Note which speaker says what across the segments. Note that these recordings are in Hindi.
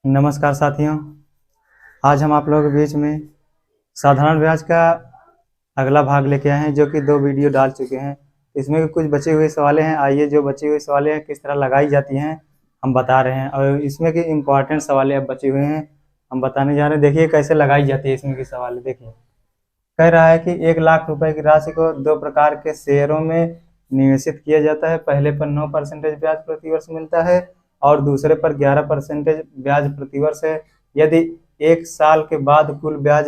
Speaker 1: नमस्कार साथियों। आज हम आप लोगों के बीच में साधारण ब्याज का अगला भाग लेके आए हैं, जो कि 2 वीडियो डाल चुके हैं। इसमें कुछ बचे हुए सवालें हैं। आइए, जो बचे हुए सवालें हैं किस तरह लगाई जाती हैं हम बता रहे हैं, और इसमें की इम्पोर्टेंट सवालें अब बचे हुए हैं हम बताने जा रहे हैं। देखिए कैसे लगाई जाती है इसमें की सवाल। देखिए, कह रहा है कि 1 लाख रुपए की राशि को 2 प्रकार के शेयरों में निवेशित किया जाता है। पहले पर 9% ब्याज प्रतिवर्ष मिलता है और दूसरे पर 11% ब्याज प्रतिवर्ष है। यदि 1 साल के बाद कुल ब्याज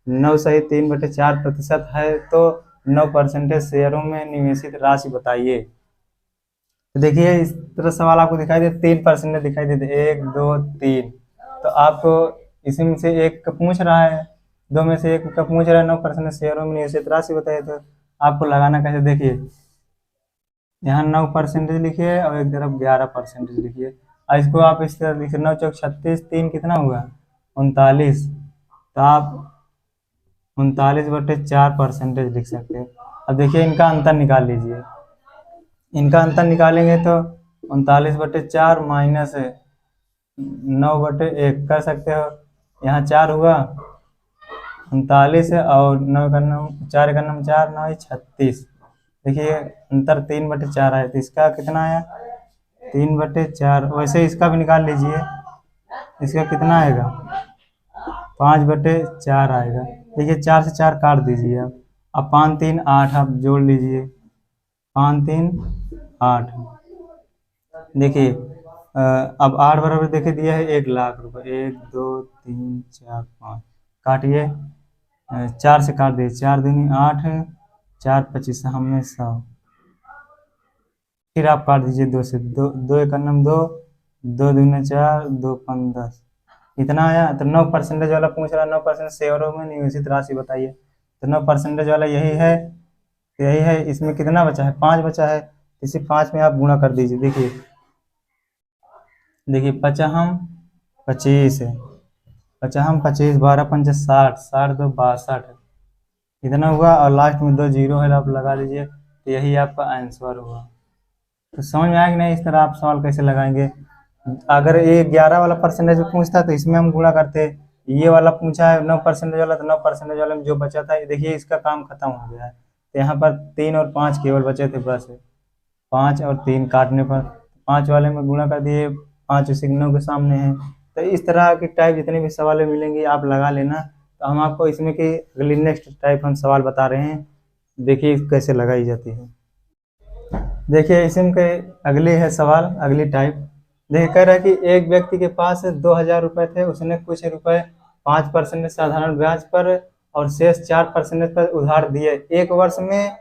Speaker 1: 9 सही 3/4% है तो 9% शेयरों में निवेशित राशि बताइए। तो देखिए, इस तरह सवाल आपको दिखाई दे, 3% दिखाई देते, 1 2 3। तो आपको इसमें से एक का पूछ रहा है, 2 में से एक का पूछ रहा है, 9% शेयरों में निवेशित राशि बताइए। तो आपको लगाना कैसे, देखिए यहाँ 9% लिखिए और एक तरफ 11% लिखिए, और इसको आप इस तरह लिखिए, 9 चौक 36, 3 कितना हुआ 39। तो आप 39/4% लिख सकते हैं। अब देखिए इनका अंतर निकाल लीजिए। इनका अंतर निकालेंगे तो 39/4 माइनस 9/1 कर सकते हो। यहाँ 4 हुआ 39 और 9 का 9, 4 का 9 4 9 36। देखिए अंतर 3/4 है, तो इसका कितना आया 3/4। वैसे इसका भी निकाल लीजिए, इसका कितना आएगा 5/4 आएगा। देखिए 4 से 4 काट दीजिए आप। अब 5 3 8 आप जोड़ लीजिए, 5 3 8। देखिए अब 8 बराबर देखिए दिया है 1 लाख रुपए। 1 2 3 4 5 काटिए, 4 से काट दीजिए, 4 दूनी 8, 4 25 हमें 100। फिर आप काट दीजिए 2 से, 2 2 एक अन्नम 2, 2 दूनी 4, 2 5 10। इतना आया। तो 9% वाला पूछ रहा है, 9% शेयरों में निवेशित राशि बताइए। तो 9% वाला यही है, तो यही है। इसमें कितना बचा है 5 बचा है, इसी 5 में आप गुणा कर दीजिए। देखिए देखिए 55 25 है, 55 25, 12 पंच 60, 60 2 62 इतना हुआ, और लास्ट में 2 जीरो है, आप लगा लीजिए। तो यही आपका आंसर हुआ। तो समझ में आया कि नहीं इस तरह आप सवाल कैसे लगाएंगे। अगर ये 11 वाला परसेंटेज पूछता तो इसमें हम गुणा करते। ये वाला पूछा है 9% वाला, तो 9% वाले में जो बचा था, देखिए इसका काम खत्म हो गया है। तो यहाँ पर 3 और 5 केवल बचे थे, बस 5 और 3 काटने पर 5 वाले में गुणा कर दिए, 5 उसी 9 के सामने है। तो इस तरह के टाइप जितने भी सवाल मिलेंगे आप लगा लेना। तो हम आपको इसमें की अगली नेक्स्ट टाइप हम सवाल बता रहे हैं, देखिए कैसे लगाई जाती है। देखिए इसमें के अगली है सवाल, अगली टाइप। देखिए कह रहा है कि एक व्यक्ति के पास 2000 रुपए थे, उसने कुछ रुपए 5% साधारण ब्याज पर और शेष 4% पर उधार दिए। 1 वर्ष में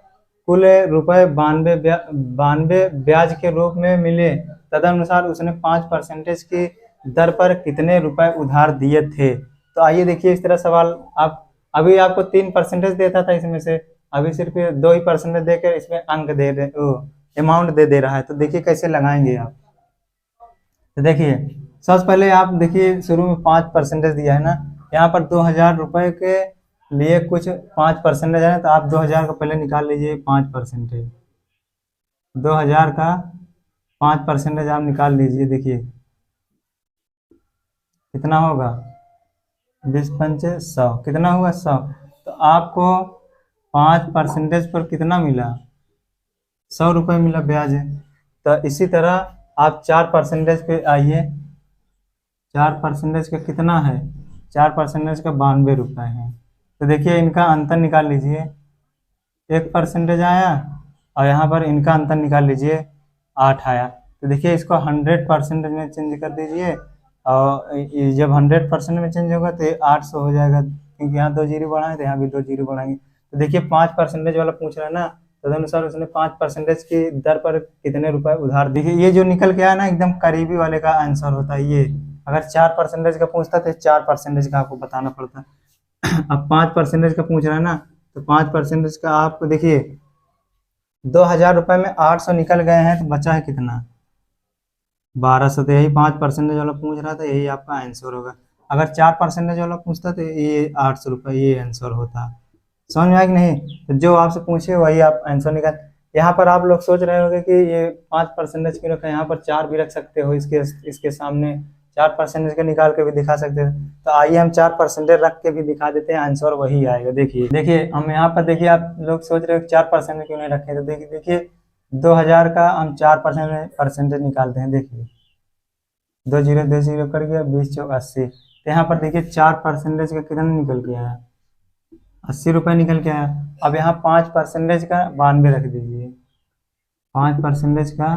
Speaker 1: कुल रुपए 92 ब्याज के रूप में मिले। तदनुसार उसने 5% की दर पर कितने रुपए उधार दिए थे। तो आइए देखिए इस तरह सवाल। आप अभी आपको 3% देता था, इसमें से अभी सिर्फ 2 ही परसेंटेज देकर इसमें अंक दे रहे, अमाउंट दे रहा है। तो देखिए कैसे लगाएंगे आप। तो देखिए सबसे पहले आप देखिए शुरू में 5% दिया है ना, यहाँ पर 2000 रुपए के लिए कुछ 5% है, तो आप 2000 का पहले निकाल लीजिए 5%। 2000 का 5% आप निकाल लीजिए। देखिए कितना होगा 20 पंचे 100, कितना हुआ 100। तो आपको 5% पर कितना मिला 100 रुपये मिला ब्याज। तो इसी तरह आप 4% पे आइए। 4% का कितना है, 4% का 92 रुपये है। तो देखिए इनका अंतर निकाल लीजिए, 1% आया और यहाँ पर इनका अंतर निकाल लीजिए 8 आया। तो देखिए इसको 100% में चेंज कर दीजिए, और जब 100% में चेंज होगा तो ये 800 हो जाएगा, क्योंकि यहाँ 2 जीरो बढ़ाएं तो यहाँ भी 2 जीरो बढ़ाएंगे। तो देखिए 5% वाला पूछ रहा है ना, तदनुसार उसने 5% की दर पर कितने रुपए उधार। देखिए ये जो निकल के आया ना, एकदम करीबी वाले का आंसर होता है ये। अगर 4% का पूछता तो 4% का आपको बताना पड़ता। अब 5% का पूछ रहा है ना, तो 5% का आपको देखिए 2000 रुपये में 800 निकल गए हैं, तो बचा है कितना 1200। तो यही 5% वाला पूछ रहा था, यही आपका आंसर होगा। अगर 4% वाला पूछता तो ये 800 रुपये ये आंसर होता। समझ में आया कि नहीं। तो जो आपसे पूछे वही आप आंसर निकाल। यहाँ पर आप लोग सोच रहे होंगे कि ये 5% क्यों रखा है, यहाँ पर 4 भी रख सकते हो इसके सामने, 4% का निकाल के भी दिखा सकते हैं। तो आइए हम 4% रख के भी दिखा देते हैं, आंसर वही आएगा। देखिए देखिए हम यहाँ पर देखिए, आप लोग सोच रहे हो 4% क्यों नहीं रखे, तो देखिए देखिए 2000 का हम 4% निकालते हैं। देखिए 2 0 कर गया, 20 × 4 = 80। तो यहाँ पर देखिए 4% का कितना निकल के आया, 80 रुपये निकल के आया। अब यहाँ 5% का 92 रख दीजिए, 5% का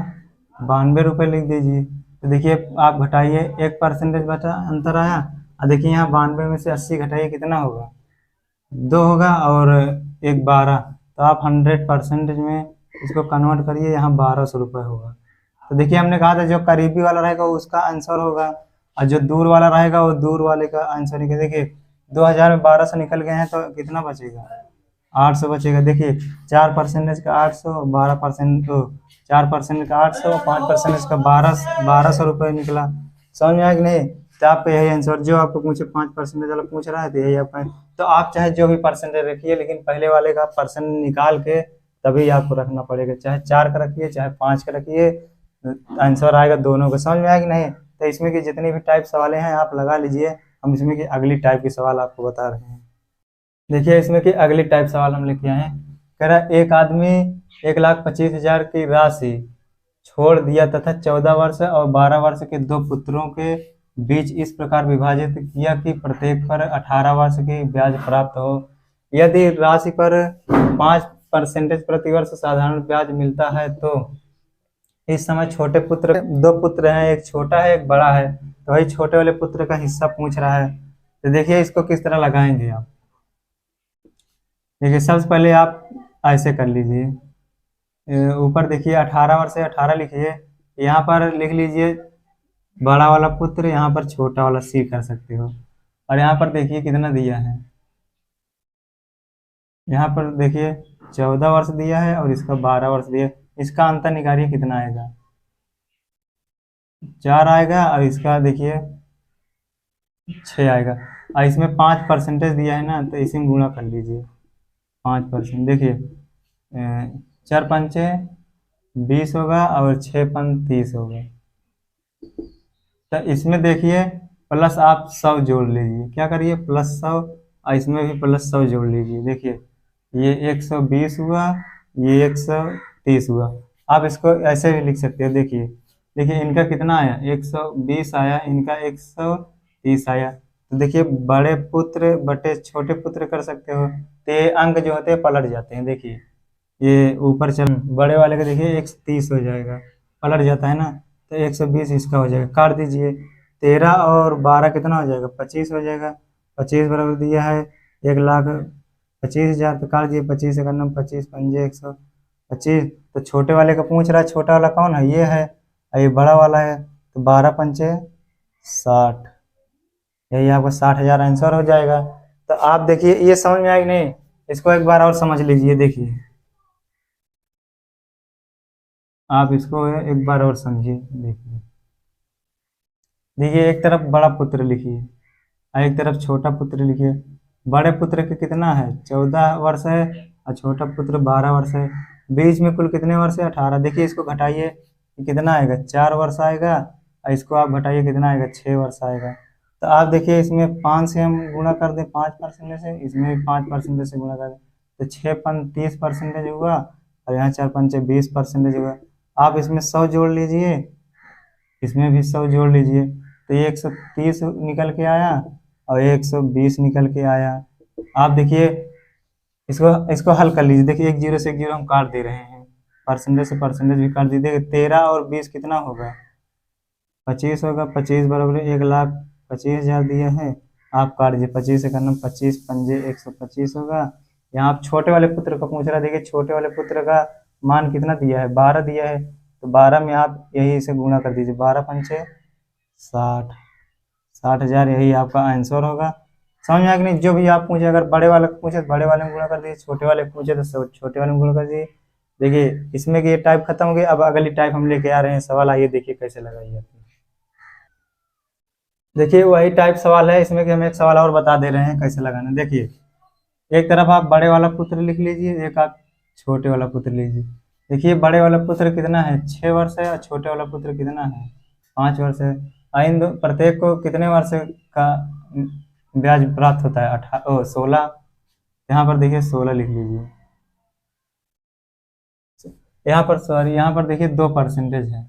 Speaker 1: 92 रुपये लिख दीजिए। तो देखिए आप घटाइए, 1% बचा, अंतर आया। और देखिए यहाँ 92 में से 80 घटाइए, कितना होगा, 2 होगा, और एक 12। तो आप 100% में इसको कन्वर्ट करिए, यहाँ 1200 रुपये होगा। तो देखिए हमने कहा था जो करीबी वाला रहेगा उसका आंसर होगा, और जो दूर वाला रहेगा वो दूर वाले का आंसर निकल। देखिए 2000 में 1200 निकल गए हैं, तो कितना बचेगा, 800 बचेगा। देखिए 4% का 800, 12% 4% का 800, 5% का 1200 रुपये निकला। समझ में आया कि नहीं। तो आपका यही आंसर, जो आपको पूछे 5% वाला पूछ रहा है, तो यही आपका। तो आप चाहे जो भी परसेंटेज रखिए, लेकिन पहले वाले का परसेंट निकाल के तभी आपको रखना पड़ेगा। चाहे 4 का रखिए, चाहे 5 का रखिए, आंसर आएगा दोनों का। समझ में आया कि नहीं। तो इसमें की जितनी भी टाइप सवालें हैं आप लगा लीजिए। हम इसमें की अगली टाइप की सवाल आपको बता रहे हैं। देखिए इसमें की अगली टाइप सवाल हम लेके आए हैं। कह रहा है एक आदमी 1,25,000 की राशि छोड़ दिया तथा 14 वर्ष और 12 वर्ष के 2 पुत्रों के बीच इस प्रकार विभाजित किया कि प्रत्येक पर 18 वर्ष की ब्याज प्राप्त हो। यदि राशि पर 5% प्रति वर्ष साधारण ब्याज मिलता है, तो इस समय छोटे पुत्र, 2 पुत्र हैं, एक छोटा है एक बड़ा है, तो वही छोटे वाले पुत्र का हिस्सा पूछ रहा है। तो देखिए इसको किस तरह लगाएंगे आप। देखिए सबसे पहले आप ऐसे कर लीजिए, ऊपर देखिए 18 वर्ष से 18 लिखिए, यहाँ पर लिख लीजिए बड़ा वाला पुत्र, यहाँ पर छोटा वाला सी कर सकते हो। और यहाँ पर देखिए कितना दिया है, यहाँ पर देखिए 14 वर्ष दिया है और इसका 12 वर्ष दिया है। इसका अंतर निकालिए कितना आएगा, 4 आएगा, और इसका देखिए 6 आएगा। और इसमें 5% दिया है ना, तो इसी में गुणा कर लीजिए 5%। देखिए 4×5 = 20 होगा, और 6×5 = 30 होगा। तो इसमें देखिए प्लस आप 100 जोड़ लीजिए, क्या करिए +100, और इसमें भी +100 जोड़ लीजिए। देखिए ये 120 हुआ, ये 130 हुआ। आप इसको ऐसे भी लिख सकते हो। देखिए देखिए इनका कितना आया, 120 आया, इनका 130 आया। तो देखिए बड़े पुत्र बटे छोटे पुत्र कर सकते हो, तो ये अंक जो होते हैं पलट जाते हैं। देखिए ये ऊपर चल, बड़े वाले का देखिए 130 हो जाएगा, पलट जाता है ना, तो 120 इसका हो जाएगा, काट दीजिए। 13 और 12 कितना हो जाएगा, 25 हो जाएगा। 25 बराबर दिया है 1,25,000, तो काट दिए, 25 का नम 25 पंजे 125। तो छोटे वाले का पूछ रहा है, छोटा वाला कौन है, ये है, और ये बड़ा वाला है। तो 12×5 = 60, यही आपका 60,000 आंसर हो जाएगा। तो आप देखिए ये समझ में आया कि नहीं, इसको एक बार और समझ लीजिए। देखिए आप इसको एक बार और समझिए। देखिए देखिए एक तरफ बड़ा पुत्र लिखिए और एक तरफ छोटा पुत्र लिखिए। बड़े पुत्र के कितना है, 14 वर्ष है, और छोटा पुत्र 12 वर्ष है। बीच में कुल कितने वर्ष है, 18। देखिए इसको घटाइए, कितना आएगा, 4 वर्ष आएगा, और इसको आप घटाइए, कितना आएगा, 6 वर्ष आएगा। तो आप देखिए इसमें 5 से हम गुणा कर दें, 5% से, इसमें भी 5% से गुणा कर दें, तो 6×5 = 30% हुआ, और यहाँ 4×5 = 20% हुआ। आप इसमें 100 जोड़ लीजिए, इसमें भी 100 जोड़ लीजिए, तो ये 130 निकल के आया, और ये 120 निकल के आया। आप देखिए इसको इसको हल कर लीजिए। देखिए 1 0 से 1 0 हम काट दे रहे हैं, परसेंटेज से परसेंटेज भी काट दीजिए। 13 और 20 कितना होगा, 25 होगा। 25 बराबर 1,25,000 दिया है, आप काट दीजिए, 25 से करना 25 पंजे 125 होगा। यहाँ आप छोटे वाले पुत्र का पूछ रहा है। देखिए छोटे वाले पुत्र का मान कितना दिया है, 12 दिया है, तो 12 में आप यही से गुणा कर दीजिए, 12×5 = 60, 60,000 यही आपका आंसर होगा। समझ में आया कि नहीं। जो भी आप पूछे, अगर बड़े वाले को पूछे तो बड़े वाले में गुणा कर दीजिए, छोटे वाले को पूछे तो छोटे वाले में गुणा कर दीजिए। देखिए इसमें की ये टाइप खत्म हो गई। अब अगली टाइप हम लेके आ रहे हैं सवाल, आइए देखिए कैसे लगाइए। देखिए वही टाइप सवाल है, इसमें कि हम एक सवाल और बता दे रहे हैं कैसे लगाना। देखिए एक तरफ आप बड़े वाला पुत्र लिख लीजिए, एक आप छोटे वाला पुत्र लीजिए। देखिए बड़े वाला पुत्र कितना है, 6 वर्ष है, और छोटे वाला पुत्र कितना है, 5 वर्ष है। प्रत्येक को कितने वर्ष का ब्याज प्राप्त होता है? 16। यहाँ पर देखिए 16 लिख लीजिए। यहाँ पर सॉरी, यहाँ पर देखिए 2% है,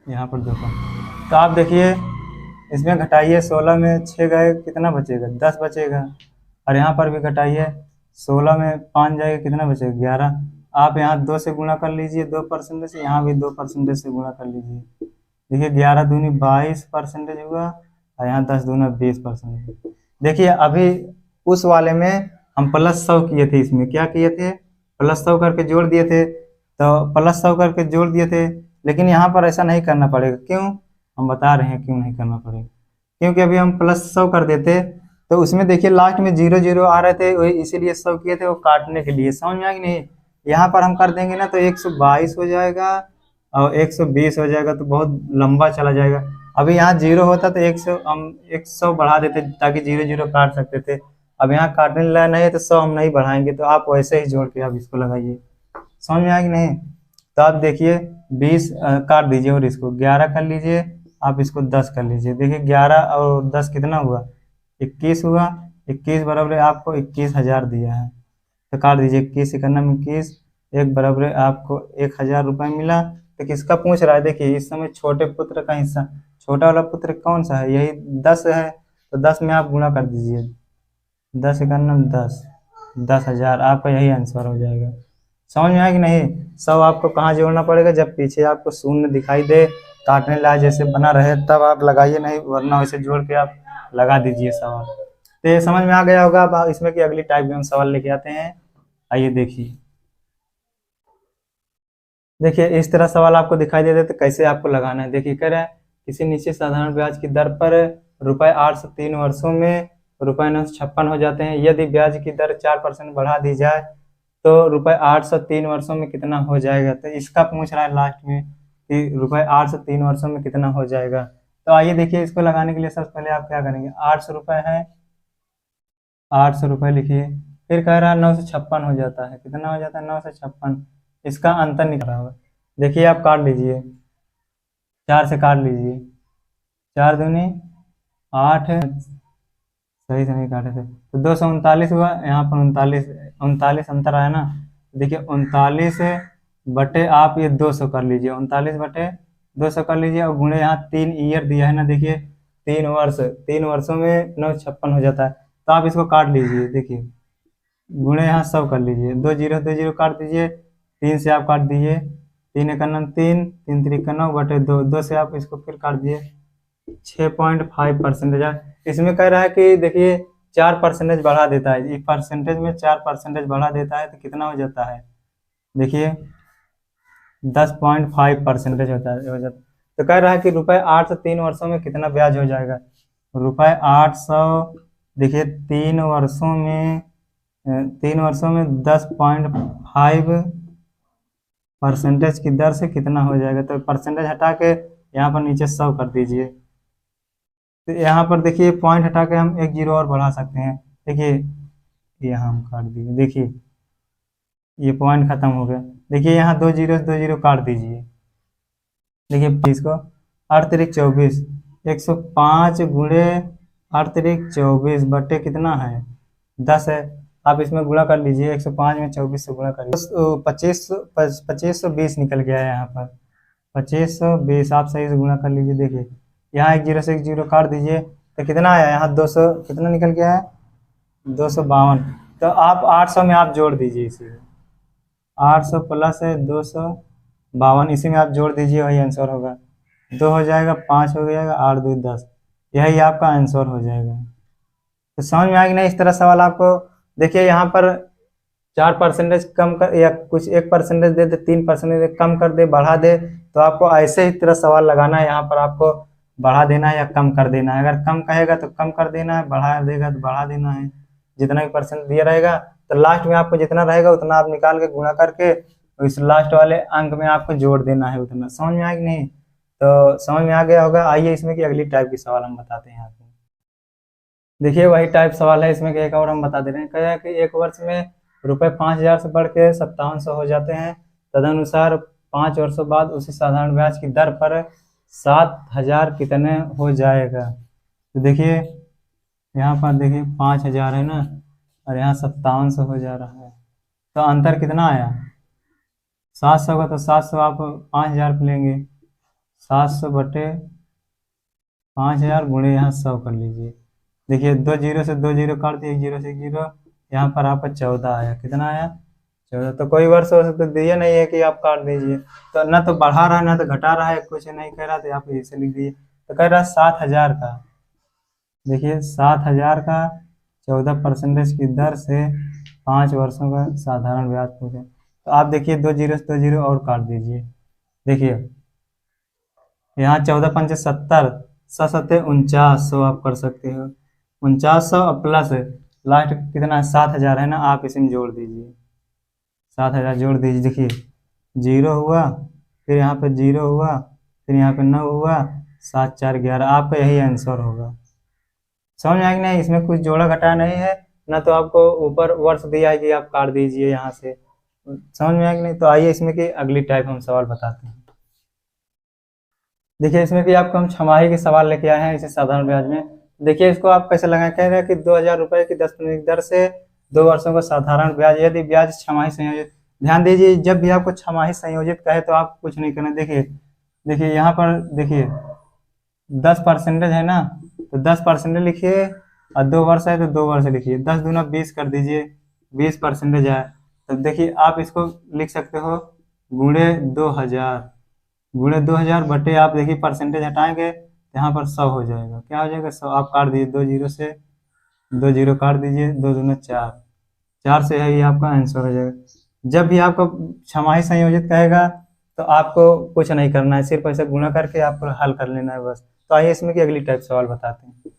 Speaker 1: यहाँ पर 2%। तो आप देखिए इसमें घटाइए, 16 में 6 गए कितना बचेगा? 10 बचेगा। और यहाँ पर भी घटाइए, 16 में 5 जाएगा कितना बचेगा? 11। आप यहाँ 2 से गुणा कर लीजिए 2% से, यहाँ भी 2% से गुणा कर लीजिए। देखिए 11 दूनी 22% हुआ, और यहाँ 10 दूना 20%। देखिए अभी उस वाले में हम +100 किए थे, इसमें क्या किए थे? +100 करके जोड़ दिए थे, तो +100 करके जोड़ दिए थे। लेकिन यहाँ पर ऐसा नहीं करना पड़ेगा। क्यों? हम बता रहे हैं क्यों नहीं करना पड़ेगा। क्योंकि अभी हम +100 कर देते तो उसमें देखिए लास्ट में 0 0 आ रहे थे, वही इसीलिए 100 किए थे, वो काटने के लिए। समझ में आ गई नहीं? यहाँ पर हम कर देंगे ना तो 122 हो जाएगा और 120 हो जाएगा, तो बहुत लंबा चला जाएगा। अभी यहाँ 0 होता तो 100 हम 100 बढ़ा देते ताकि 0 0 काट सकते थे। अब यहाँ काटने लायक नहीं है तो 100 हम नहीं बढ़ाएंगे, तो आप वैसे ही जोड़ के आप इसको लगाइए। समझ में आएगी नहीं? तो आप देखिए 20 काट दीजिए और इसको 11 कर लीजिए, आप इसको 10 कर लीजिए। देखिए 11 और 10 कितना हुआ? 21 हुआ। 21 बराबर आपको 21,000 दिया है, तो काट दीजिए। 21 इकन्ना में 21, 1 बराबर आपको 1,000 रुपये मिला। तो किसका पूछ रहा है? देखिए इस समय छोटे पुत्र का हिस्सा, छोटा वाला पुत्र कौन सा है? यही 10 है, तो 10 में आप गुणा कर दीजिए। 10 इकन्ना में 10, 10,000 आपका यही आंसर हो जाएगा। समझ में आया कि नहीं? सब आपको कहाँ जोड़ना पड़ेगा? जब पीछे आपको शून्य दिखाई दे, काटने लायक जैसे बना रहे, तब आप लगाइए, नहीं वरना वैसे जोड़ के आप लगा दीजिए सवाल। तो ये समझ में आ गया होगा। अब इसमें की अगली टाइप में हम सवाल लेके आते हैं। आइए देखिए, देखिए इस तरह सवाल आपको दिखाई देते तो कैसे आपको लगाना है। देखिए कह रहा है किसी निश्चित साधारण ब्याज की दर पर ₹803 वर्षों में ₹956 हो जाते हैं। यदि ब्याज की दर 4% बढ़ा दी जाए तो ₹803 वर्षों में कितना हो जाएगा? तो इसका पूछ रहा है लास्ट में कि ₹803 वर्षों में कितना हो जाएगा। तो आइए देखिए, इसको लगाने के लिए सबसे पहले आप क्या करेंगे? 800 रुपये है, 800 रुपये लिखिए। फिर कह रहा है 956 हो जाता है, कितना हो जाता है? 956। इसका अंतर निकल रहा होगा। देखिए आप काट लीजिए, 4 से काट लीजिए, 4 दूनी 8, सही से नहीं काटे थे तो 239 हुआ। यहाँ पर 39 39 अंतर आया ना। देखिए 39 बटे आप ये 200 कर लीजिए, 39 बटे 200 कर लीजिए, और गुणे यहाँ 3 ईयर दिया है ना। देखिए 3 वर्ष, 3 वर्षों में 956 हो जाता है। तो आप इसको काट लीजिए, देखिए गुणे यहाँ 100 कर लीजिए, 2 0 2 0 काट दीजिए, 3 से आप काट दीजिए, 3 इकन्ना 3, 3 3 9 बटे 2, 2 से आप इसको फिर काट दिए, 6.5%। इसमें कह रहा है कि देखिए 4% बढ़ा देता है, एक परसेंटेज में 4% बढ़ा देता है तो कितना हो जाता है? देखिए 10.5% हो जाता है। तो कह रहा है कि ₹803 वर्षों में कितना ब्याज हो जाएगा? ₹800, देखिए 3 वर्षों में 10.5% की दर से कितना हो जाएगा? तो परसेंटेज हटा के यहाँ पर नीचे 100 कर दीजिए। तो यहाँ पर देखिए पॉइंट हटा के हम 1 0 और बढ़ा सकते हैं। देखिए यहाँ हम काट दिए, देखिए ये पॉइंट खत्म हो गया। देखिए यहाँ 2 0 काट दीजिए। देखिए इसको 8 तिरिक 24, 105 गुणे 8 तिरिक 24 बटे कितना है? 10 है। आप इसमें गुणा कर लीजिए, 105 में 24 से गुणा करिए, 2520 निकल गया है यहाँ पर। 2520 आप सही से गुणा कर लीजिए। देखिए यहाँ 1 0 से 1 0 काट दीजिए तो कितना आया? यहाँ 200 कितना निकल गया है? 252। तो आप 800 में आप जोड़ दीजिए, इसी 800 प्लस है 252, इसी में आप जोड़ दीजिए, वही आंसर होगा। 2 हो जाएगा, 5 हो जाएगा, 8 2 10, यही आपका आंसर हो जाएगा। तो समझ में आएगी ना? इस तरह सवाल आपको देखिए यहाँ पर 4% कम कर या कुछ 1% दे दे, 3% कम कर दे, बढ़ा दे, तो आपको ऐसे ही तरह सवाल लगाना है। यहाँ पर आपको बढ़ा देना है या कम कर देना है। अगर कम कहेगा तो कम कर देना है, बढ़ा देगा तो बढ़ा देना है। जितना भी परसेंट दिया रहेगा तो लास्ट में आपको जितना रहेगा उतना आप निकाल के गुणा करके इस लास्ट वाले अंक में आपको जोड़ देना है उतना। समझ में आया कि नहीं? तो समझ में आ गया होगा। आइए इसमें की अगली टाइप की सवाल हम बताते हैं आपको। देखिए वही टाइप सवाल है, इसमें एक और हम बता दे रहे हैं। कहा कि एक वर्ष में ₹5000 से बढ़ के 5700 हो जाते हैं। तदनुसार 5 वर्षों बाद उसी साधारण ब्याज की दर पर 7,000 कितने हो जाएगा। तो देखिए यहाँ पर देखिए 5,000 है ना, और यहाँ 5700 हो जा रहा है, तो अंतर कितना आया 700 का। तो 700 आप 5,000 पे लेंगे, 700 बटे 5,000 गुणे यहाँ 100 कर लीजिए। देखिए 2 जीरो से 2 जीरो काट दिए, 1 जीरो से 1 जीरो, यहाँ पर आपका 14 आया। कितना आया 14। तो कोई वर्ष वर्ष तो दिया नहीं है कि आप काट दीजिए, तो ना तो बढ़ा रहा है ना तो घटा रहा है, कुछ नहीं कह रहा, तो आप इसे लिख दीजिए। तो कह रहा है 7,000 का, देखिए 7,000 का 14% की दर से 5 वर्षों का साधारण ब्याज पूछे। तो आप देखिए 2 जीरो से 2 जीरो और काट दीजिए। देखिए यहाँ 14×5 = 70, 7×7 = 49, आप कर सकते हो 4900 प्लस लास्ट कितना है 7,000 है ना, आप इसमें जोड़ दीजिए, 7,000 जोड़ दीजिए। देखिए जीरो हुआ, फिर यहाँ पे जीरो हुआ, फिर यहाँ पे 9 हुआ, 7 4 11, आपका यही आंसर होगा। समझ में आया कि नहीं, इसमें कुछ जोड़ा घटाया नहीं है ना, तो आपको ऊपर वर्ष दिया है कि आप काट दीजिए यहाँ से। समझ में आया कि नहीं। तो आइए इसमें की अगली टाइप हम सवाल बताते हैं। देखिए इसमें कि आपको हम छमाही के सवाल लेके आए हैं इसे साधारण ब्याज में। देखिए इसको आप कैसे लगाएं, कह रहे हैं कि 2,000 रुपए की 10% की दर से 2 वर्षों का साधारण ब्याज, यदि ब्याज छमाही संयोजित। ध्यान दीजिए जब भी आपको छमाही संयोजित कहे तो आप कुछ नहीं करना। देखिए देखिए यहाँ पर देखिए 10% है ना, तो 10% लिखिए, और 2 वर्ष है तो 2 वर्ष लिखिए, 10 दूना 20 कर दीजिए, 20% है। तो देखिए आप इसको लिख सकते हो गुणे 2,000, गुणे 2,000 बटे, आप देखिए परसेंटेज हटाएंगे तो यहाँ पर 100 हो जाएगा। क्या हो जाएगा 100, आप काट दीजिए 2 जीरो से 2 जीरो काट दीजिए, 2 दूना 4, 4 से है ये आपका आंसर हो जाएगा। जब भी आपको छमाही संयोजित कहेगा तो आपको कुछ नहीं करना है, सिर्फ ऐसे गुणा करके आपको हल कर लेना है बस। तो आइए इसमें की अगली टाइप सवाल बताते हैं।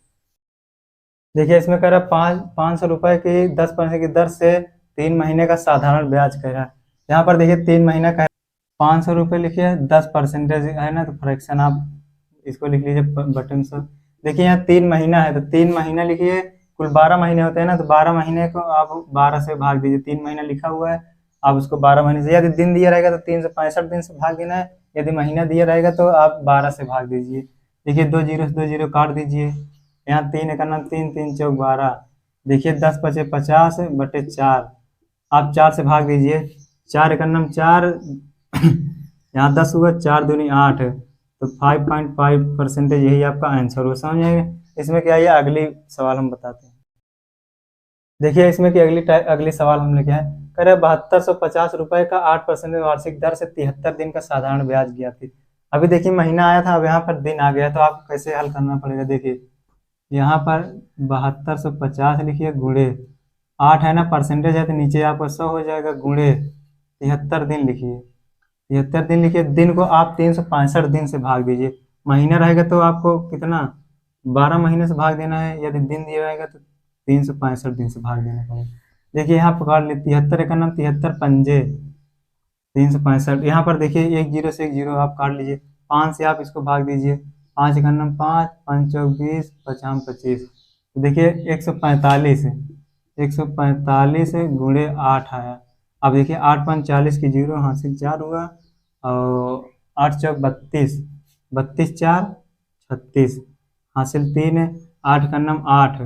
Speaker 1: देखिए इसमें कह रहा है 500 रुपए की 10% की दर से 3 महीने का साधारण ब्याज कह रहा है। यहाँ पर देखिए 3 महीना का 500 रुपये लिखिए, 10% है ना, तो फ्रैक्शन आप इसको लिख लीजिए बटन से। देखिए यहाँ 3 महीना है तो 3 महीना लिखिए, कुल 12 महीने होते हैं ना, तो 12 महीने को आप 12 से भाग दीजिए। 3 महीना लिखा हुआ है, आप उसको 12 महीने से, यदि दिन दिया रहेगा तो 365 दिन से भाग देना है, यदि महीना दिया रहेगा तो आप 12 से भाग दीजिए। देखिए 2 जीरो से 2 जीरो काट दीजिए, यहाँ 3 एक नाम 3, 3 चौक 12, देखिए 10 पचे 50 बटे 4, आप 4 से भाग दीजिए, 4 एक नाम 4, यहाँ 10 हुआ, 4 दूनी 8, तो 5.5% यही आपका आंसर हुआ। समझ आएगा। इसमें क्या है, अगली सवाल हम बताते हैं। देखिए इसमें की अगली सवाल हम लेके आए, कह रहे 7250 रुपए का 8% वार्षिक दर से 73 दिन का साधारण ब्याज ज्ञात थी। अभी देखिए महीना आया था, अब यहाँ पर दिन आ गया, तो आपको कैसे हल करना पड़ेगा। देखिए यहाँ पर 7250 लिखिए, गुणे 8 है ना, परसेंटेज है तो नीचे आपको 100 हो जाएगा, गुणे 73 दिन लिखिए, 73 दिन लिखिए, दिन को आप 365 दिन से भाग दीजिए। महीना रहेगा तो आपको कितना 12 महीने से भाग देना है, यदि दिन दिया रहेगा तो 365 दिन से भाग देना पड़ेगा। देखिए यहाँ पकड़ ले 73 का नाम 73 पंजे 365, यहाँ पर देखिए 1 जीरो से 1 जीरो आप काट लीजिए, 5 से आप इसको भाग दीजिए, 5 का नाम 5, 5 चौक 20, 5 25, तो देखिए 145, 145 गुणे 8 आया। अब देखिए 8 5 40 की जीरो हासिल 4 हुआ, और 8 चौक 32, 32 4 36 हासिल 3 है, 8 का नाम 8,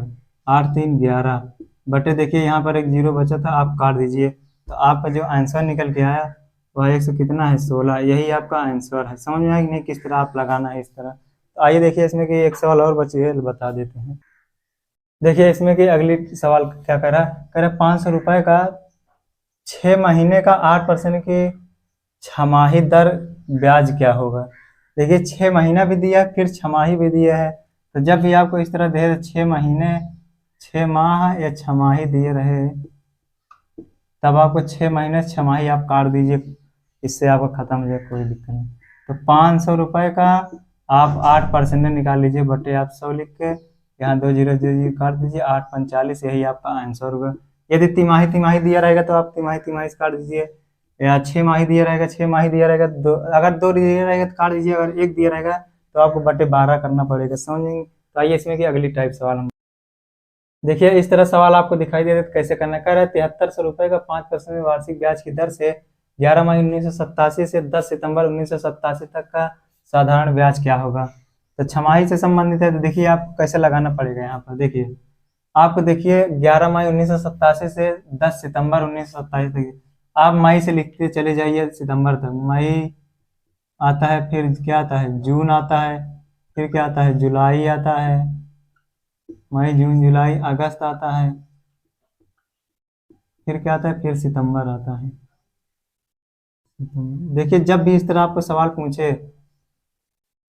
Speaker 1: 8 3 11 बटे, देखिए यहाँ पर एक जीरो बचा था, आप काट दीजिए, तो आपका जो आंसर निकल के आया वह 100 कितना है 16, यही आपका आंसर है। समझ में आया कि नहीं किस तरह आप लगाना है इस तरह। तो आइए देखिए इसमें कि एक सवाल और बची है, बता देते हैं। देखिए इसमें कि अगली सवाल क्या कह रहा है, कह रहा है 500 रुपए का 6 महीने का 8% की छमाही दर ब्याज क्या होगा। देखिए 6 महीना भी दिया फिर छमाही भी दिया है, तो जब भी आपको इस तरह दे 6 महीने 6 माह या छमाही दिए रहे, तब आपको 6 महीने छमाही आप काट दीजिए, इससे आपका खत्म हो जाए, कोई दिक्कत नहीं। तो 500 रुपए का आप 8% निकाल लीजिए, बटे आप 100 लिख के यहाँ 2 जीरो 2 जीरो काट दीजिए, 8 45, यही आपका आंसर होगा। यदि तिमाही तिमाही दिया रहेगा तो आप तिमाही तिमाही से काट दीजिए, या 6 माही दिया रहेगा 6 माही दिया रहेगा, दो अगर 2 दिया रहेगा तो काट दीजिए, अगर 1 दिया रहेगा तो आपको बटे 12 करना पड़ेगा। समझेंगे। तो आइए इसमें की अगली टाइप सवाल हम देखिए, इस तरह सवाल आपको दिखाई दे रहा है तो कैसे करना है। कह रहा है 7300 रुपए का 5% वार्षिक ब्याज की दर से 11 मई 1987 से 10 सितंबर 1987 तक का साधारण ब्याज क्या होगा। तो छमाही से संबंधित है, तो देखिए आपको कैसे लगाना पड़ेगा। यहाँ पर देखिए, आपको देखिए 11 मई 1987 से 10 सितंबर 1927 तक, आप मई से लिखते चले जाइए सितंबर तक। मई आता है, फिर क्या आता है, जून आता है, फिर क्या आता है, जुलाई आता है, मई जून जुलाई अगस्त आता है, फिर क्या आता है, फिर सितंबर आता है। देखिए जब भी इस तरह आपको सवाल पूछे,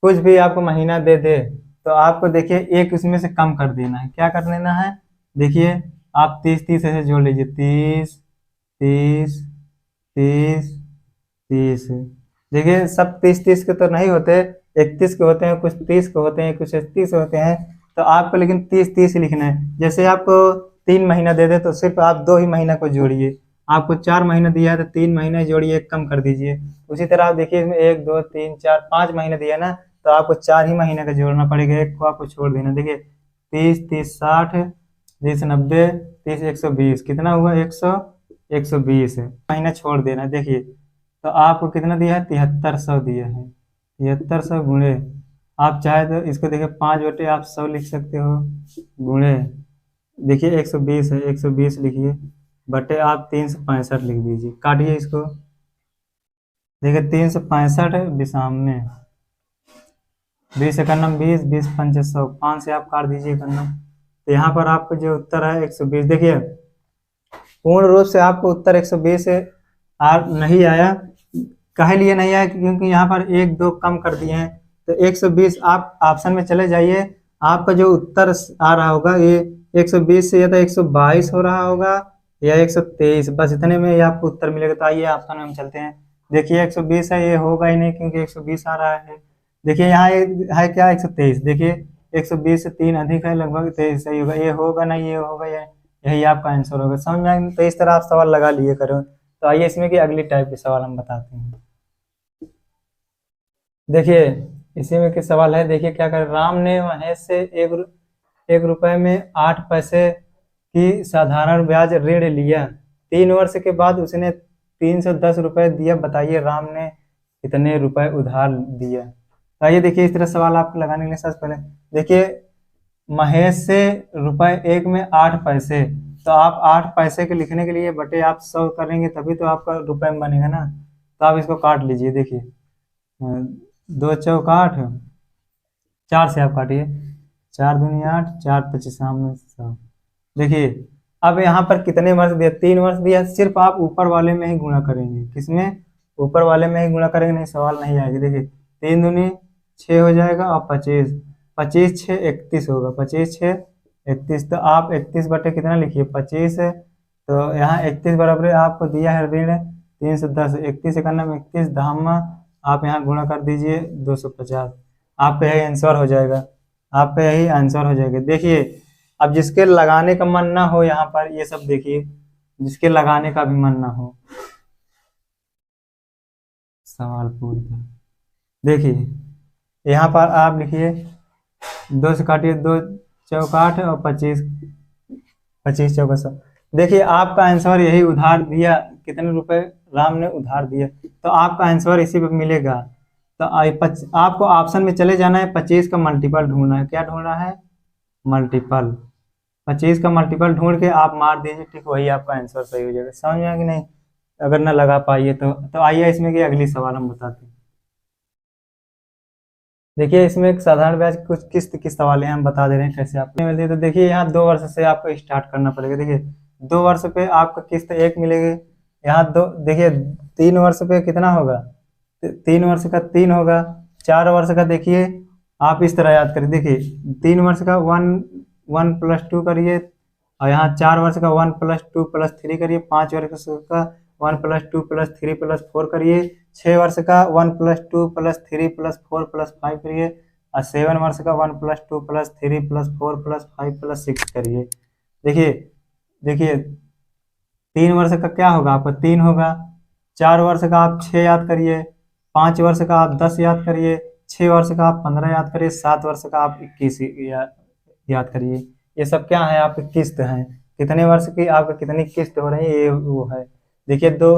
Speaker 1: कुछ भी आपको महीना दे दे, तो आपको देखिए एक उसमें से कम कर देना है। क्या कर देना है, देखिए आप 30 30 ऐसे जोड़ लीजिए, 30 30 30 30। देखिए सब 30 30 के तो नहीं होते, 31 के होते हैं, कुछ 30 के होते हैं, कुछ 31 होते हैं। तो आपको लेकिन 30 30 लिखना है। जैसे आपको 3 महीना दे दे तो सिर्फ आप 2 ही महीना को जोड़िए। आपको 4 महीना दिया है तो 3 महीने जोड़िए, एक कम कर दीजिए। उसी तरह आप देखिए इसमें 1 2 3 4 5 महीने दिया है ना, तो आपको 4 ही महीने का जोड़ना पड़ेगा, एक को आपको छोड़ देना। देखिए 30 30 60, 30 90, 30 120, कितना हुआ, 100 120 महीना छोड़ देना। देखिए तो आपको कितना दिया है, 7300 दिया है। 7300 गुणे, आप चाहे तो इसको देखिए 5 बटे आप 100 लिख सकते हो, गुणे देखिए 120 है, 120 लिखिए, बटे आप 365 लिख दीजिए, काटिए इसको। देखिए 365 विषाम 20 एकन्नम 20, 20 पंचे 100, 5 से आप काट दीजिए एकन्नम। तो यहाँ पर आपको जो उत्तर है 120। देखिए पूर्ण रूप से आपको उत्तर 120 नहीं आया। काहे लिए नहीं आया, क्योंकि यहाँ पर 1 2 कम कर दिए हैं। तो 120 आप ऑप्शन में चले जाइए, आपका जो उत्तर आ रहा होगा ये 120 से या तो 122 हो रहा होगा या 123, बस इतने में ही आपको उत्तर मिलेगा। तो आइए ऑप्शन में हम चलते हैं। देखिए 120 है, ये होगा ही नहीं क्योंकि 120 आ रहा है। देखिए यहाँ है क्या, 123। देखिए 120 से 3 अधिक है, लगभग 23 सही होगा। ये होगा नहीं, ये होगा, यही आपका आंसर होगा। समझ में आएगा? तो इस तरह आप सवाल लगा लिए करो। तो आइए इसमें की अगली टाइप के सवाल हम बताते हैं। देखिए इसी में के सवाल है। देखिए क्या कर, राम ने महेश से 1 रुपए में 8 पैसे की साधारण ब्याज ऋण लिया। 3 वर्ष के बाद उसने 310 रुपए दिया। बताइए राम ने कितने रुपए उधार दिया। तो आइए देखिए इस तरह सवाल आपको लगाने के लिए सबसे पहले देखिए, महेश से रुपए 1 में 8 पैसे, तो आप 8 पैसे के लिखने के लिए बटे आप 100 करेंगे, तभी तो आपका रुपए में बनेगा ना। तो आप इसको काट लीजिए। देखिए 2 चौक 8, 4 से आप काटिए, 4 दूनी 8, 4 25 सामने 100। देखिए अब यहाँ पर कितने वर्ष दिया, 3 वर्ष दिया। सिर्फ आप ऊपर वाले में ही गुणा करेंगे, किसमें, ऊपर वाले में ही गुणा करेंगे, नहीं सवाल नहीं आएगी। देखिए 3 दूनी 6 हो जाएगा और 25, 25 6 31 होगा, 25 6 31। तो आप 31 बटे कितना लिखिए, 25 है। तो यहाँ 31 बराबर आपको दिया है ऋण 310, 31 एकन्नम 31 धामा, आप यहाँ गुणा कर दीजिए 250। आपका यही आंसर हो जाएगा, आपका यही आंसर हो जाएगा। देखिए अब जिसके लगाने का मन ना हो, यहाँ पर ये सब देखिए, जिसके लगाने का भी मन ना हो, सवाल पूरी कर। देखिए यहाँ पर आप लिखिए 2 से काटिए, 2 चौक 8 और 25, 25 चौका 100। देखिए आपका आंसर यही, उधार दिया, कितने रुपए राम ने उधार दिया, तो आपका आंसर इसी पे मिलेगा। तो आपको ऑप्शन में चले जाना है, 25 का मल्टीपल ढूंढना है। क्या ढूंढना है, मल्टीपल। 25 का मल्टीपल ढूंढ के आप मार दीजिए, ठीक, वही आपका आंसर सही हो जाएगा। समझ में आया कि नहीं, अगर ना लगा पाइए तो आइए इसमें की अगली सवाल हम बताते हैं। देखिए इसमें एक साधारण ब्याज कुछ किस्त की सवाल है, हम बता दे रहे हैं कैसे आपको मिलती है। तो देखिए यहाँ 2 वर्ष से आपको स्टार्ट करना पड़ेगा। देखिए 2 वर्ष पे आपको किस्त 1 मिलेगी। यहाँ दो, देखिए 3 वर्ष पे कितना होगा, 3 वर्ष का 3 होगा। 4 वर्ष का देखिए आप इस तरह याद करिए। देखिए 3 वर्ष का 1 1 + 2 करिए, और यहाँ 4 वर्ष का 1 + 2 + 3 करिए। 5 वर्ष का 1 + 2 + 3 + 4 करिए। 6 वर्ष का 1 + 2 + 3 + 4 + 5 करिए, और 7 वर्ष का 1 + 2 + 3 + 4 + 5 + 6 करिए। देखिए देखिए 3 वर्ष का क्या होगा, आपका 3 होगा। 4 वर्ष का आप 6 याद करिए, 5 वर्ष का आप 10 याद करिए, 6 वर्ष का आप 15 याद करिए, 7 वर्ष का आप 21 याद करिए। ये सब क्या है, आपकी किस्त है। कितने वर्ष की आपका कितनी किस्त हो रही है, ये वो है। देखिए 2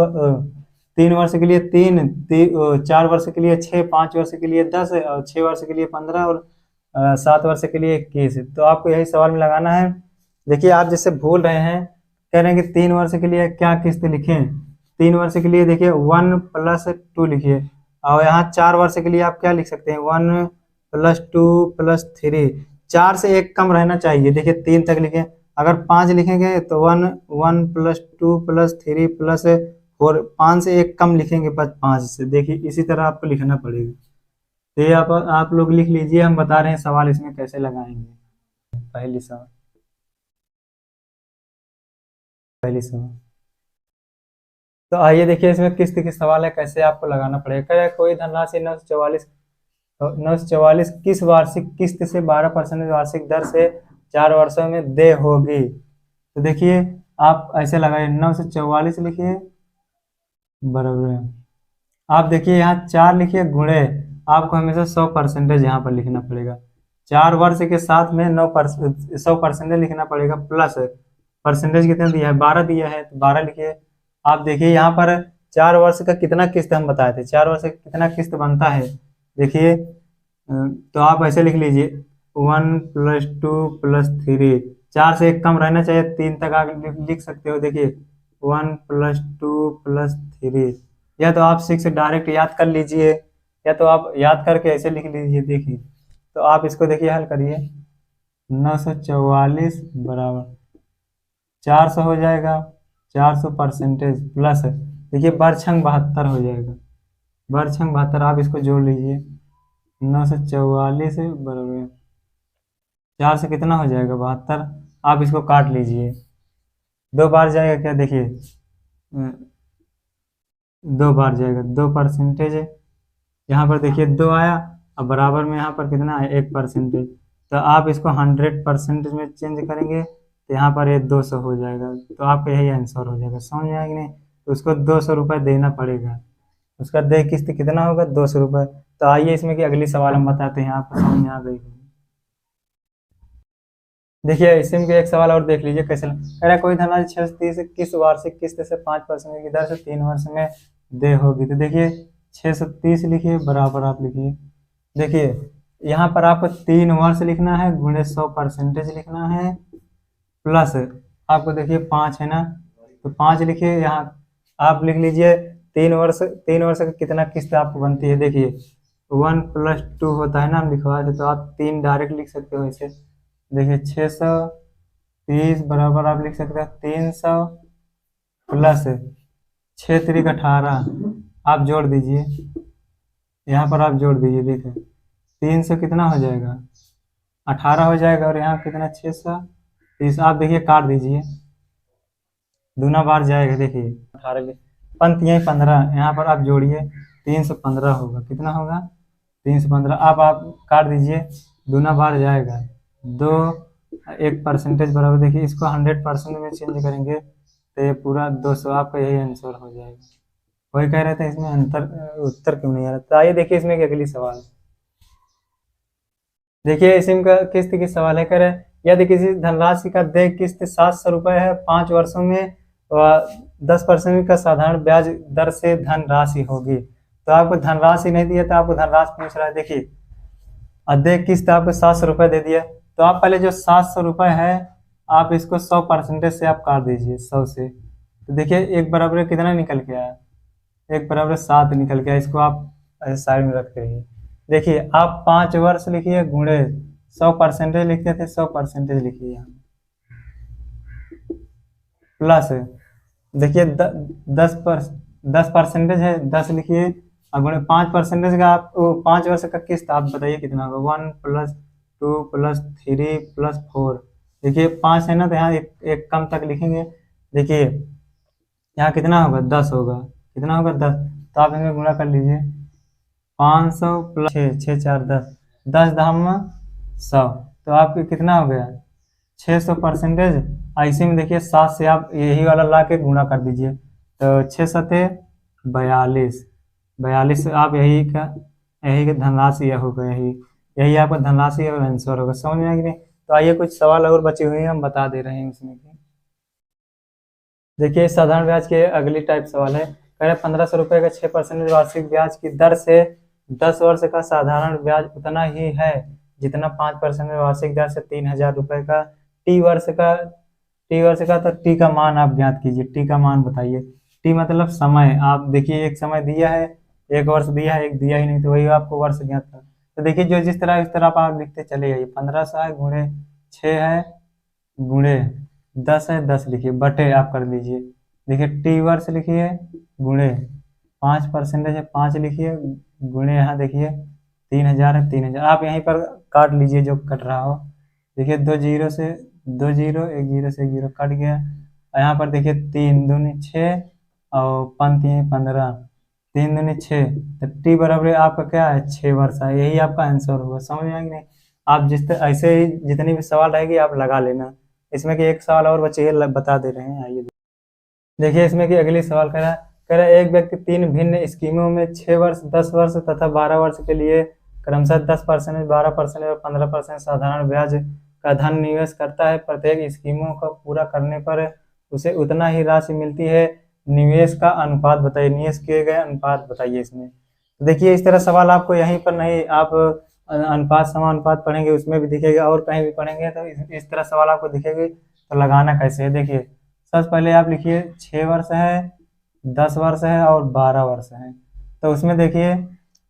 Speaker 1: 3 वर्ष के लिए 3, 4 वर्ष के लिए 6, 5 वर्ष के लिए 10 और 6 वर्ष के लिए 15 और 7 वर्ष के लिए 21। तो आपको यही सवाल में लगाना है। देखिए आप जैसे भूल रहे हैं, कह रहे हैं कि 3 वर्ष के लिए क्या किस्त लिखें। 3 वर्ष के लिए देखिए 1 + 2 लिखिए, और यहाँ 4 वर्ष के लिए आप क्या लिख सकते हैं, 1 + 2 + 3। 4 से एक कम रहना चाहिए। देखिए 3 तक लिखें, अगर 5 लिखेंगे तो 1 + 2 + 3 + 4, 5 से एक कम लिखेंगे, बस 5 से। देखिए इसी तरह आपको लिखना पड़ेगा। तो ये आप लोग लिख लीजिए, हम बता रहे हैं सवाल इसमें कैसे लगाएंगे। पहली सवाल तो आइए देखिए इसमें किस्त की सवाल है, कैसे आपको लगाना पड़ेगा। कह रहा है कोई धनराशि 944 किस वार्षिक किस्त से 12% वार्षिक दर से 4 वर्षों में देय होगी। तो देखिए आप ऐसे लगाइए, 944 लिखिए बराबर है, आप देखिए यहाँ 4 लिखिए गुणे, आपको हमेशा 100% यहाँ पर लिखना पड़ेगा। 4 वर्ष के साथ में 100% लिखना पड़ेगा, प्लस परसेंटेज कितना दिया है, 12 दिया है, तो 12 लिखिए। आप देखिए यहाँ पर 4 वर्ष का कितना किस्त हम बताए थे, 4 वर्ष का कितना किस्त बनता है। देखिए तो आप ऐसे लिख लीजिए 1 + 2 + 3, 4 से एक कम रहना चाहिए, 3 तक आप लिख सकते हो। देखिए 1 + 2 + 3, या तो आप 6 डायरेक्ट याद कर लीजिए, या तो आप याद करके ऐसे लिख लीजिए। देखिए तो आप इसको देखिए हल करिए, 944 बराबर 400 हो जाएगा, 400 परसेंटेज प्लस देखिए बरछंग 72 हो जाएगा, बरछंग 72 आप इसको जोड़ लीजिए। 944 बराबर 4 से कितना हो जाएगा, 72। आप इसको काट लीजिए, 2 बार जाएगा क्या, देखिए 2 बार जाएगा, 2% यहाँ पर देखिए 2 आया, अब बराबर में यहाँ पर कितना है, 1%। तो आप इसको 100% में चेंज करेंगे तो यहाँ पर ये 200 हो जाएगा, तो आपका यही आंसर हो जाएगा। समझ में आएगी नहीं, तो उसको 200 रुपये देना पड़ेगा, उसका देय किस्त कितना होगा, 200 रुपये। तो आइए इसमें की अगली सवाल हम बताते हैं, आपको समझ में आ गई होगी। देखिए इसमें के एक सवाल और देख लीजिए कैसे कह रहा है, कोई धनराशि 630 किस वार्षिक किस्त से 5% की दर से 3 वर्ष में देय होगी। तो देखिए 630 लिखिए बराबर आप लिखिए, देखिए यहाँ पर आपको 3 वर्ष लिखना है, गुणे 100% लिखना है, प्लस आपको देखिए 5 है ना, तो 5 लिखिए। यहाँ आप लिख लीजिए 3 वर्ष का कितना किस्त आपको बनती है। देखिए 1 + 2 होता है ना, हम लिखवाए थे, तो आप 3 डायरेक्ट लिख सकते हो ऐसे। देखिए 630 बराबर आप लिख सकते हो 300 प्लस 6 × 18, आप जोड़ दीजिए, यहाँ पर आप जोड़ दीजिए। देखिए 300 कितना हो जाएगा, 18 हो जाएगा, और यहाँ कितना 630, आप देखिए काट दीजिए, दूना बार जाएगा। देखिए 18 पंक्तियाँ 15, यहाँ पर आप जोड़िए 315 होगा, कितना होगा 315, आप काट दीजिए, दूना बार जाएगा, 2 1% बराबर। देखिए इसको 100% में चेंज करेंगे तो ये पूरा 200, आपका यही आंसर हो जाएगा। वही कह रहे थे इसमें उत्तर क्यों नहीं आ रहा। तो आइए देखिए इसमें एक अगली सवाल, देखिए इसमें का किस्त की सवाल है, करे यदि किसी धनराशि का देय किस्त 700 रुपये है 5 वर्षों में, 10% का साधारण ब्याज दर से धनराशि होगी। तो आपको धनराशि नहीं दिया, तो आपको धनराशि पूछ रहा है। देखिए अदेय किस्त आपको 700 रुपये दे दिया, तो आप पहले जो 700 रुपये है, आप इसको 100% से आप काट दीजिए, 100 से। तो देखिए 1 बराबर कितना निकल के आया, 1 बराबर 7 निकल के आया। इसको आप ऐसे साइड में रख रही। देखिए आप 5 वर्ष लिखिए, गुणे 100% लिखते थे, 100% लिखिए यहाँ, प्लस देखिए 10% है, 10 लिखिए, और गुणे 5% का आप 5 वर्ष का किस्त आप बताइए कितना होगा, 1 + 2 + 3 + 4। देखिए 5 है ना, तो यहाँ एक कम तक लिखेंगे। देखिए यहाँ कितना होगा, 10 होगा, कितना होगा 10, तो आप इनमें गुणा कर लीजिए, 500 + 6, 6 × 4 = 10, 10 धाम 100, तो आपके कितना हो गया 600%। ऐसे में देखिए 7 से आप यही वाला ला के गुणा कर दीजिए, तो 6 सते 42, 42 आप यही का धनराशि होगा, यही आपका धनराशि और आंसर होगा। समझ में आएगी नहीं। तो आइए कुछ सवाल और बचे हुए हैं, हम बता दे रहे हैं उसमें। देखिए साधारण ब्याज के अगली टाइप सवाल है, कह रहे 1500 रुपये का 6% वार्षिक ब्याज की दर से 10 वर्ष का साधारण ब्याज उतना ही है जितना 5% वार्षिक दर से 3000 रुपये का टी वर्ष का। तो टी का मान आप ज्ञात कीजिए, टी का मान बताइए। टी मतलब समय। आप देखिए एक समय दिया है, एक वर्ष दिया है, एक दिया ही नहीं, तो वही आपको वर्ष ज्ञात करना। तो देखिए जो जिस तरह इस तरह आप लिखते चले जाइए। 1500 है गुणे 6 है गुणे 10 है, 10 लिखिए, बटे आप कर लीजिए। देखिए टी वर्ष लिखिए गुणे 5% है 5 लिखिए, गुणे यहाँ देखिए 3000 है 3000। आप यहीं पर काट लीजिए जो कट रहा हो। देखिए 2 जीरो से 2 जीरो, 1 जीरो से 1 जीरो कट गया। यहाँ पर देखिए 3 दूनी 6 और 5 3 15, 3 दूनी 6, तो टी बराबर आपका क्या है 6 वर्ष है। यही आपका आंसर होगा। समझ में आएंगे नहीं? आप ऐसे ही जितनी भी सवाल रहेगी आप लगा लेना। इसमें कि एक सवाल और बचे बता दे रहे हैं, आइए देखिए इसमें कि अगली सवाल कह रहा है एक व्यक्ति 3 भिन्न स्कीमों में 6 वर्ष, 10 वर्ष तथा 12 वर्ष के लिए क्रमशः 10%, 12% और 15% साधारण ब्याज का धन निवेश करता है। प्रत्येक स्कीमों का पूरा करने पर उसे उतना ही राशि मिलती है। निवेश का अनुपात बताइए, निवेश किए गए अनुपात बताइए इसमें। तो देखिए इस तरह सवाल आपको यहीं पर नहीं, आप अनुपात समानुपात पढ़ेंगे उसमें भी दिखेगा और कहीं भी पढ़ेंगे तो इस तरह सवाल आपको दिखेगी। तो लगाना कैसे है देखिए। सबसे पहले आप लिखिए 6 वर्ष है, 10 वर्ष है और 12 वर्ष है। तो उसमें देखिए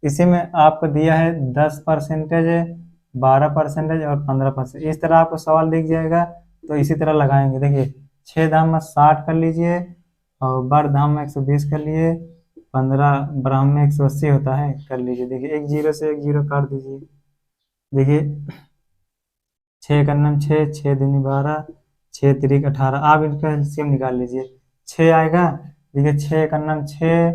Speaker 1: इसी में आपको दिया है 10%, 12% और 15%। इस तरह आपको सवाल दिख जाएगा तो इसी तरह लगाएंगे। देखिए 6 धाम में 60 कर लीजिए और बर धाम में 120 कर लिए, 15 ब्राह्म में 180 होता है, कर लीजिए। देखिए 1 जीरो से 1 जीरो काट दीजिए। देखिए 6 का नाम 6, 6 दूनी 12, 6 तिरिक 18। आप इनका एलसीएम निकाल लीजिए। 6 आएगा, देखिए 6 का नाम 6,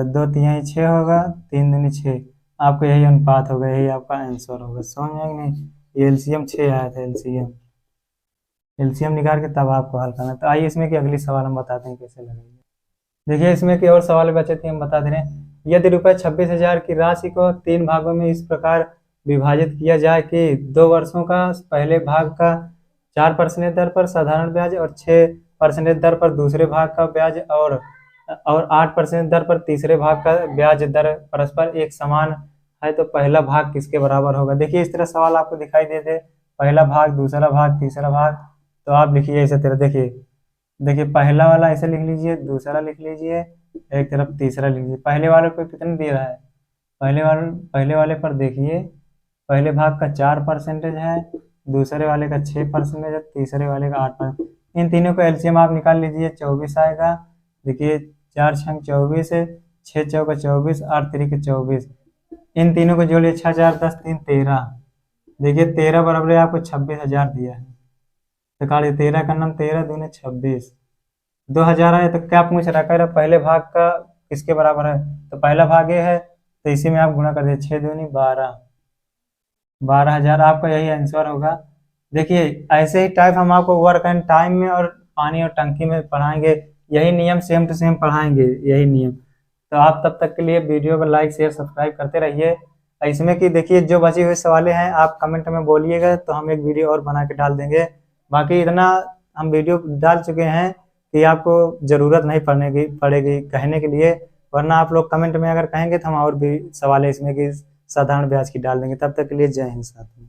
Speaker 1: 2 तिहाई 6 होगा, 3 दूनी 6। आपको यही अनुपात होगा, यही आपका आंसर होगा। समझ में आएगा नहीं? ये एलसीएम 6 आया था, एलसीएम निकाल के तब आपको हल करना। तो आइए इसमें कि अगली सवाल हम बताते हैं कैसे लगेंगे। देखिए इसमें कि और सवाल बचे थे, हम बता दे रहे हैं। यदि रुपये 26,000 की राशि को 3 भागों में इस प्रकार विभाजित किया जाए कि 2 वर्षों का पहले भाग का 4% दर पर साधारण ब्याज और 6% दर पर दूसरे भाग का ब्याज और 8% दर पर तीसरे भाग का ब्याज दर परस्पर एक समान है, तो पहला भाग किसके बराबर होगा। देखिए इस तरह सवाल आपको दिखाई देते, पहला भाग, दूसरा भाग, तीसरा भाग। तो आप लिखिए इसे तरह। देखिए पहला वाला ऐसे लिख लीजिए, दूसरा लिख लीजिए, एक तरफ तीसरा लिख लीजिए। पहले वाले पे कितने दे रहा है, पहले वाले पर देखिए पहले भाग का 4% है, दूसरे वाले का 6% है, तीसरे वाले का 8%। इन तीनों का एलसीएम आप निकाल लीजिए, 24 आएगा। देखिए 4 छंग 24 है, 6 चौका 24, 8 तिरिक 24। इन तीनों को जोड़िए, 6 4 10 3 13। देखिए 13 बराबर आपको 26,000 दिया है। तो काटिए 13 का नाम 13 दूने 26, 2000 है। तो क्या पूछ रहा है, पहले भाग का किसके बराबर है, तो पहला भाग ये है, तो इसी में आप गुणा कर दीजिए। 6 दूनी 12, 12,000 आपका यही आंसर होगा। देखिए ऐसे ही टाइप हम आपको वर्क एंड टाइम में और पानी और टंकी में पढ़ाएंगे। यही नियम सेम टू सेम पढ़ाएंगे, यही नियम। तो आप तब तक के लिए वीडियो को लाइक शेयर सब्सक्राइब करते रहिए। इसमें कि देखिए जो बची हुई सवालें हैं आप कमेंट में बोलिएगा तो हम एक वीडियो और बना के डाल देंगे। बाकी इतना हम वीडियो डाल चुके हैं कि आपको ज़रूरत नहीं पड़ेगी कहने के लिए, वरना आप लोग कमेंट में अगर कहेंगे तो हम और भी सवाल इसमें कि साधारण ब्याज की डाल देंगे। तब तक के लिए जय हिंद साथियों।